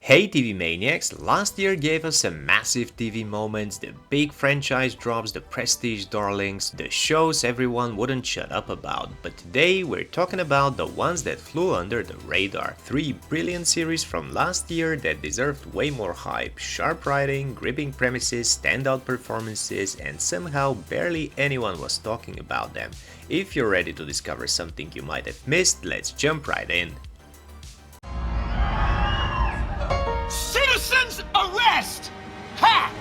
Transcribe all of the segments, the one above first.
Hey TV Maniacs, last year gave us some massive TV moments, the big franchise drops, the prestige darlings, the shows everyone wouldn't shut up about, but today we're talking about the ones that flew under the radar. 3 brilliant series from last year that deserved way more hype, sharp writing, gripping premises, standout performances, and somehow barely anyone was talking about them. If you're ready to discover something you might have missed, let's jump right in. Citizens arrest! Ha!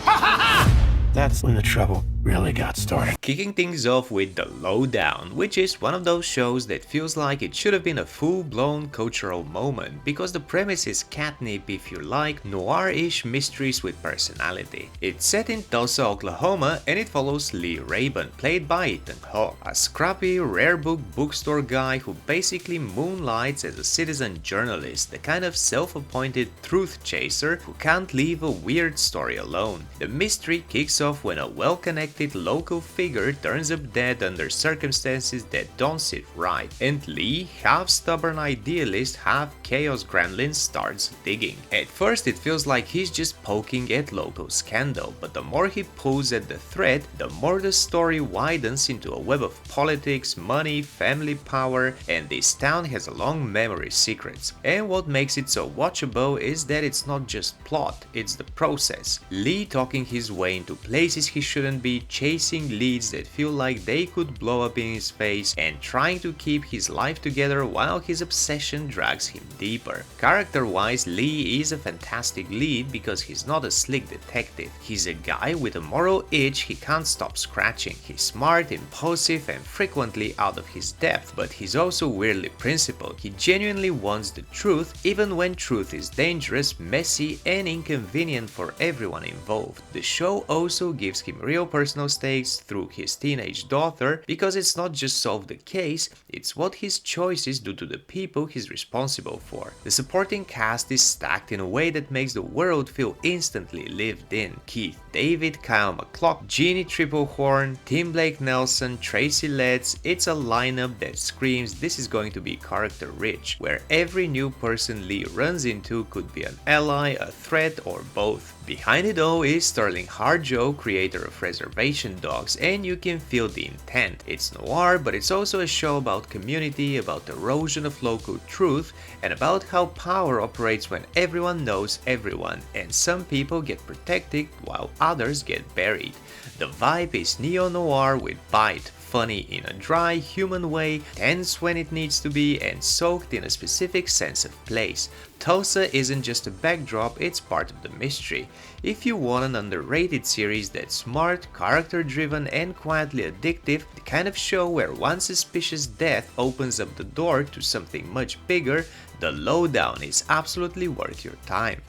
Ha ha ha! That's when the trouble really got started. Kicking things off with The Lowdown, which is one of those shows that feels like it should have been a full-blown cultural moment, because the premise is catnip if you like noir-ish mysteries with personality. It's set in Tulsa, Oklahoma, and it follows Lee Rabin, played by Ethan Hawke, a scrappy, rare book bookstore guy who basically moonlights as a citizen journalist, the kind of self-appointed truth chaser who can't leave a weird story alone. The mystery kicks off when a well-connected local figure turns up dead under circumstances that don't sit right, and Lee, half stubborn idealist, half chaos gremlin, starts digging. At first it feels like he's just poking at local scandal, but the more he pulls at the thread, the more the story widens into a web of politics, money, family power, and this town has a long memory of secrets. And what makes it so watchable is that it's not just plot, it's the process. Lee talking his way into places he shouldn't be, chasing leads that feel like they could blow up in his face, and trying to keep his life together while his obsession drags him deeper. Character-wise, Lee is a fantastic lead because he's not a slick detective. He's a guy with a moral itch he can't stop scratching. He's smart, impulsive, and frequently out of his depth, but he's also weirdly principled. He genuinely wants the truth, even when truth is dangerous, messy, and inconvenient for everyone involved. The show also gives him real personal stakes through his teenage daughter, because it's not just solve the case, it's what his choices do to the people he's responsible for. The supporting cast is stacked in a way that makes the world feel instantly lived in. Keith David, Kyle MacLachlan, Jeannie Triplehorn, Tim Blake Nelson, Tracy Letts, it's a lineup that screams this is going to be character rich, where every new person Lee runs into could be an ally, a threat, or both. Behind it all is Sterling Harjo, creator of Reservation Dogs, and you can feel the intent. It's noir, but it's also a show about community, about erosion of local truth, and about how power operates when everyone knows everyone, and some people get protected while others get buried. The vibe is neo-noir with bite, funny in a dry, human way, tense when it needs to be, and soaked in a specific sense of place. Tulsa isn't just a backdrop, it's part of the mystery. If you want an underrated series that's smart, character-driven, and quietly addictive, the kind of show where one suspicious death opens up the door to something much bigger, The Lowdown is absolutely worth your time.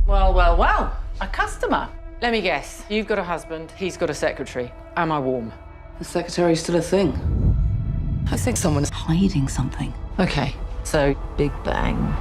Well, well, well, a customer. Let me guess, you've got a husband, he's got a secretary. Am I warm? The secretary's still a thing. I think someone's Hiding something. Okay, so Big Bang.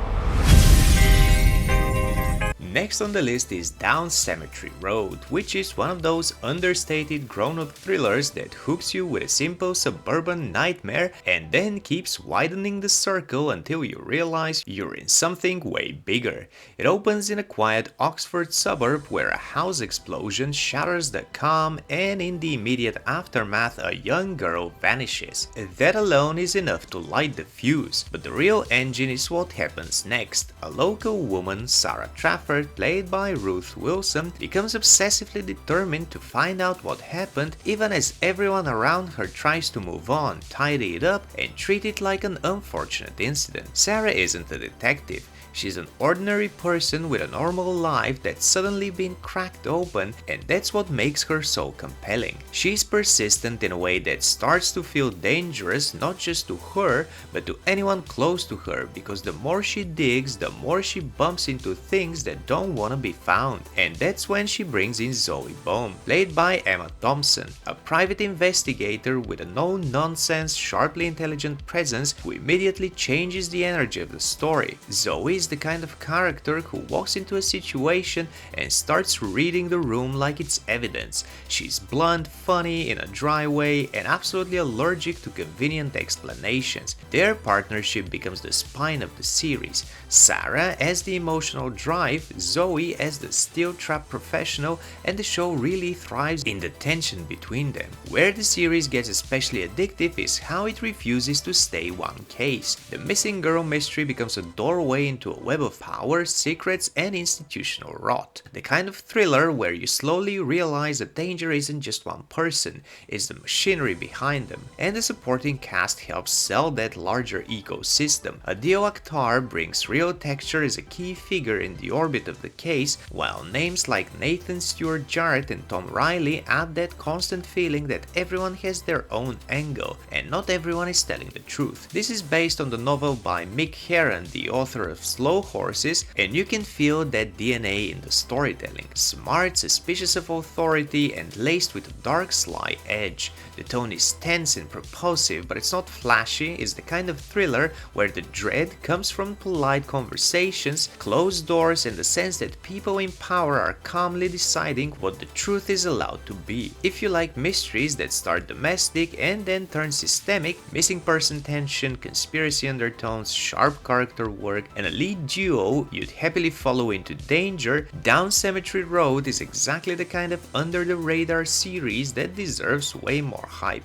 Next on the list is Down Cemetery Road, which is one of those understated grown-up thrillers that hooks you with a simple suburban nightmare and then keeps widening the circle until you realize you're in something way bigger. It opens in a quiet Oxford suburb where a house explosion shatters the calm, and in the immediate aftermath a young girl vanishes. That alone is enough to light the fuse, but the real engine is what happens next. A local woman, Sarah Trafford, played by Ruth Wilson, becomes obsessively determined to find out what happened, even as everyone around her tries to move on, tidy it up, and treat it like an unfortunate incident. Sarah isn't a detective. She's an ordinary person with a normal life that's suddenly been cracked open, and that's what makes her so compelling. She's persistent in a way that starts to feel dangerous, not just to her, but to anyone close to her, because the more she digs, the more she bumps into things that don't don't want to be found. And that's when she brings in Zoe Bohm, played by Emma Thompson, a private investigator with a no-nonsense, sharply intelligent presence who immediately changes the energy of the story. Zoe is the kind of character who walks into a situation and starts reading the room like it's evidence. She's blunt, funny in a dry way, and absolutely allergic to convenient explanations. Their partnership becomes the spine of the series. Sarah as the emotional drive, Zoe as the steel-trap professional, and the show really thrives in the tension between them. Where the series gets especially addictive is how it refuses to stay one case. The missing girl mystery becomes a doorway into a web of power, secrets, and institutional rot. The kind of thriller where you slowly realize the danger isn't just one person, it's the machinery behind them, and the supporting cast helps sell that larger ecosystem. Adil Akhtar brings real texture as a key figure in the orbit of the case, while names like Nathan Stewart Jarrett and Tom Riley add that constant feeling that everyone has their own angle, and not everyone is telling the truth. This is based on the novel by Mick Herron, the author of Slow Horses, and you can feel that DNA in the storytelling. Smart, suspicious of authority, and laced with a dark, sly edge. The tone is tense and propulsive, but it's not flashy. It's the kind of thriller where the dread comes from polite conversations, closed doors, and the sense that people in power are calmly deciding what the truth is allowed to be. If you like mysteries that start domestic and then turn systemic, missing person tension, conspiracy undertones, sharp character work, and a lead duo you'd happily follow into danger, Down Cemetery Road is exactly the kind of under-the-radar series that deserves way more hype.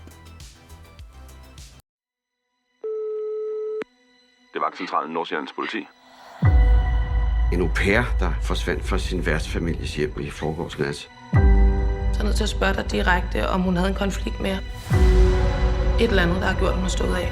Det er vagtcentralen Nordsjællands politi. En au pair, der forsvandt fra sin værtsfamilies hjem i forgårs nat. Så jeg er nødt til at spørge dig direkte, om hun havde en konflikt med et eller andet, der har gjort, hun har stået af.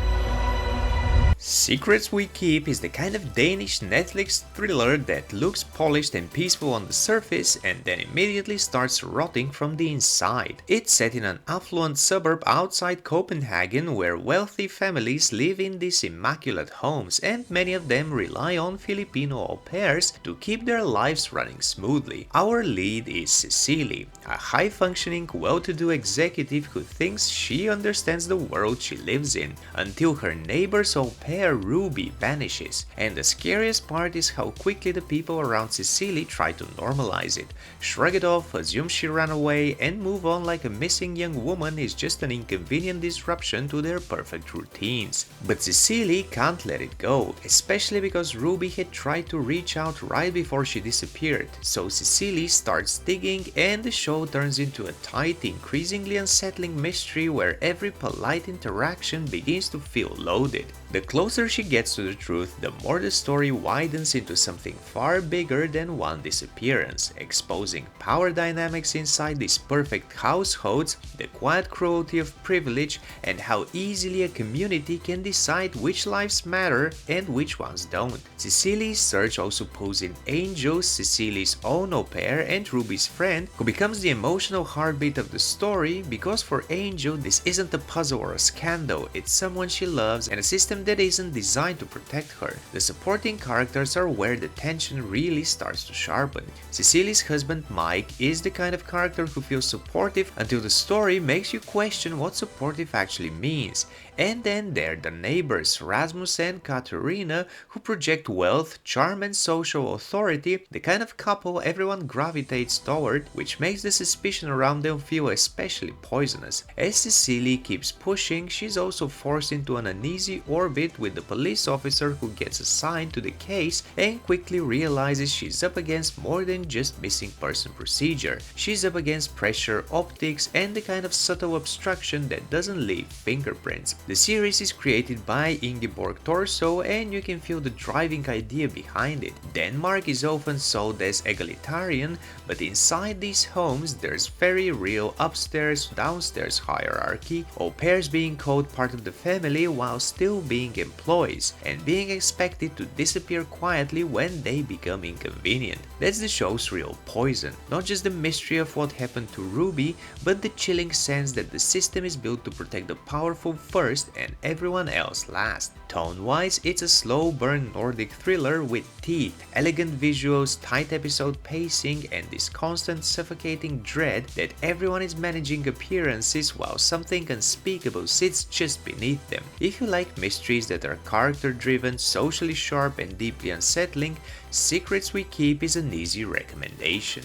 Secrets We Keep is the kind of Danish Netflix thriller that looks polished and peaceful on the surface and then immediately starts rotting from the inside. It's set in an affluent suburb outside Copenhagen where wealthy families live in these immaculate homes, and many of them rely on Filipino au pairs to keep their lives running smoothly. Our lead is Cecily, a high-functioning, well-to-do executive who thinks she understands the world she lives in, until her neighbor's au pair Ruby vanishes. And the scariest part is how quickly the people around Cecily try to normalize it, shrug it off, assume she ran away, and move on like a missing young woman is just an inconvenient disruption to their perfect routines. But Cecily can't let it go, especially because Ruby had tried to reach out right before she disappeared. So Cecily starts digging, and the show turns into a tight, increasingly unsettling mystery where every polite interaction begins to feel loaded. The closer she gets to the truth, the more the story widens into something far bigger than one disappearance, exposing power dynamics inside these perfect households, the quiet cruelty of privilege, and how easily a community can decide which lives matter and which ones don't. Cecily's search also pulls in Angel, Cecily's own au pair and Ruby's friend, who becomes the emotional heartbeat of the story, because for Angel this isn't a puzzle or a scandal, it's someone she loves and a system that isn't designed to protect her. The supporting characters are where the tension really starts to sharpen. Cecily's husband Mike is the kind of character who feels supportive until the story makes you question what supportive actually means. And then there are the neighbors Rasmus and Katerina, who project wealth, charm, and social authority, the kind of couple everyone gravitates toward, which makes the suspicion around them feel especially poisonous. As Cecily keeps pushing, she's also forced into an uneasy orbit with the police officer who gets assigned to the case and quickly realizes she's up against more than just missing person procedure. She's up against pressure, optics, and the kind of subtle obstruction that doesn't leave fingerprints. The series is created by Ingeborg Torso, and you can feel the driving idea behind it. Denmark is often sold as egalitarian, but inside these homes there's very real upstairs, downstairs hierarchy, au pairs being called part of the family while still being employees, and being expected to disappear quietly when they become inconvenient. That's the show's real poison, not just the mystery of what happened to Ruby, but the chilling sense that the system is built to protect the powerful first and everyone else last. Tone-wise, it's a slow-burn Nordic thriller with teeth, elegant visuals, tight episode pacing, and this constant suffocating dread that everyone is managing appearances while something unspeakable sits just beneath them. If you like mysteries that are character-driven, socially sharp, and deeply unsettling, Secrets We Keep is an easy recommendation.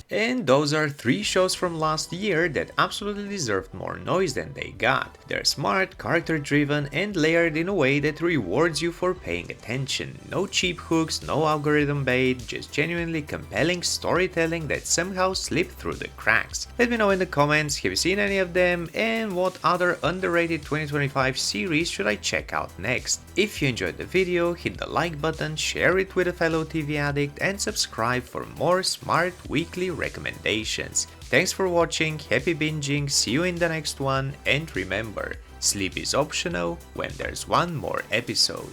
And those are 3 shows from last year that absolutely deserved more noise than they got. They're smart, character-driven, and layered in a way that rewards you for paying attention. No cheap hooks, no algorithm bait, just genuinely compelling storytelling that somehow slipped through the cracks. Let me know in the comments, have you seen any of them, and what other underrated 2025 series should I check out next. If you enjoyed the video, hit the like button, share it with a fellow TV addict, and subscribe for more smart weekly recommendations. Thanks for watching, happy binging, see you in the next one, and remember, sleep is optional when there's one more episode.